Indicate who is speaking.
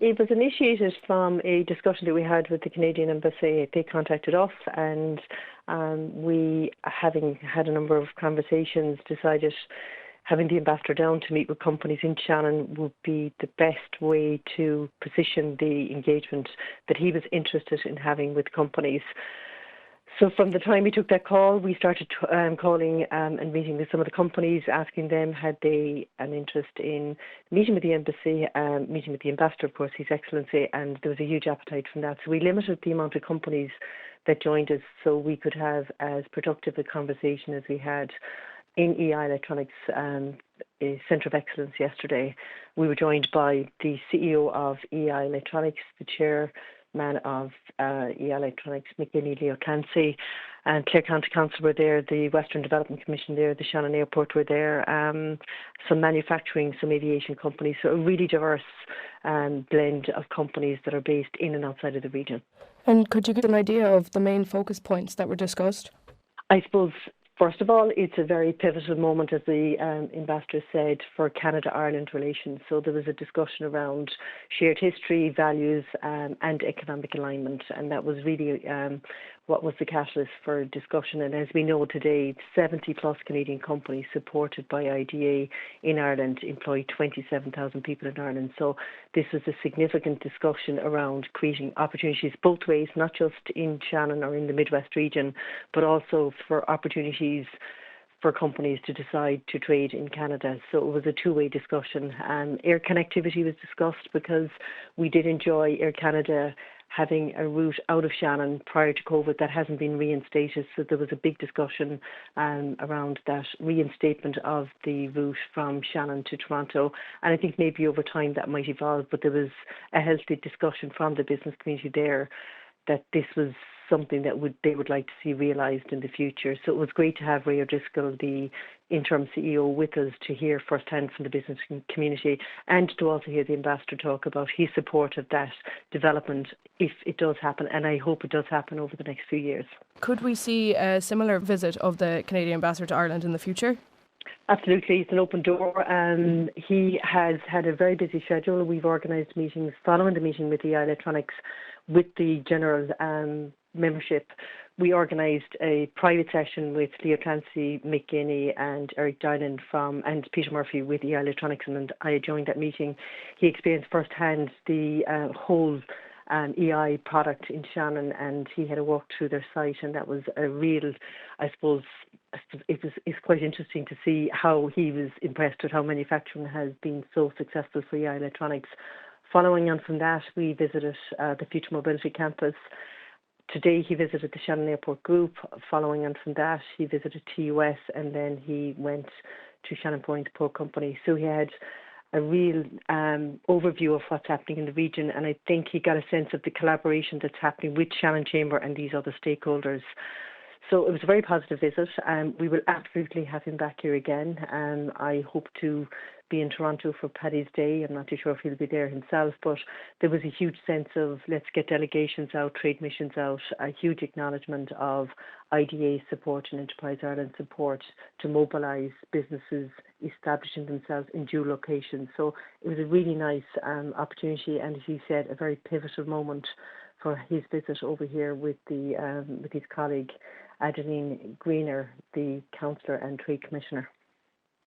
Speaker 1: It was initiated from a discussion that we had with the Canadian Embassy. They contacted us, and we, having had a number of conversations, decided having the ambassador down to meet with companies in Shannon would be the best way to position the engagement that he was interested in having with companies. So from the time we took that call, we started calling and meeting with some of the companies, asking them had they an interest in meeting with the embassy, meeting with the ambassador, of course, His Excellency, and there was a huge appetite from that. So we limited the amount of companies that joined us so we could have as productive a conversation as we had in EI Electronics Centre of Excellence yesterday. We were joined by the CEO of EI Electronics, the chairman of EI Electronics, McGinney Leo Clancy, and Clare County Council were there, the Western Development Commission there, the Shannon Airport were there, some manufacturing, some aviation companies, so a really diverse blend of companies that are based in and outside of the region.
Speaker 2: And could you give an idea of the main focus points that were discussed?
Speaker 1: I suppose, first of all, it's a very pivotal moment, as the ambassador said, for Canada-Ireland relations. So there was a discussion around shared history, values, and economic alignment, and that was really what was the catalyst for discussion. And as we know today, 70 plus Canadian companies supported by IDA in Ireland employ 27,000 people in Ireland. So this was a significant discussion around creating opportunities both ways, not just in Shannon or in the Midwest region, but also for opportunities for companies to decide to trade in Canada. So it was a two-way discussion. Air connectivity was discussed because we did enjoy Air Canada having a route out of Shannon prior to COVID that hasn't been reinstated. So there was a big discussion around that reinstatement of the route from Shannon to Toronto. And I think maybe over time that might evolve, but there was a healthy discussion from the business community there that this was something that they would like to see realised in the future. So it was great to have Ray O'Driscoll, the interim CEO, with us to hear firsthand from the business community and to also hear the ambassador talk about his support of that development if it does happen, and I hope it does happen over the next few years.
Speaker 2: Could we see a similar visit of the Canadian ambassador to Ireland in the future?
Speaker 1: Absolutely, it's an open door. He has had a very busy schedule. We've organised meetings following the meeting with EI Electronics with the general membership. We organised a private session with Leo Clancy, Mick Guinea and Eric Dinan and Peter Murphy with EI Electronics, and I joined that meeting. He experienced firsthand the whole EI product in Shannon, and he had a walk through their site, and that was a real, I suppose, it's quite interesting to see how he was impressed with how manufacturing has been so successful for EI Electronics. Following on from that, we visited the Future Mobility Campus. Today he visited the Shannon Airport Group. Following on from that, he visited TUS, and then he went to Shannon Point Port Company. So he had a real overview of what's happening in the region, and I think he got a sense of the collaboration that's happening with Shannon Chamber and these other stakeholders. So it was a very positive visit, and we will absolutely have him back here again. I hope to be in Toronto for Paddy's Day. I'm not too sure if he'll be there himself, but there was a huge sense of let's get delegations out, trade missions out, a huge acknowledgement of IDA support and Enterprise Ireland support to mobilise businesses establishing themselves in dual locations. So it was a really nice opportunity, and as he said, a very pivotal moment for his visit over here with his colleague Adeline Greener, the Councillor and Trade Commissioner.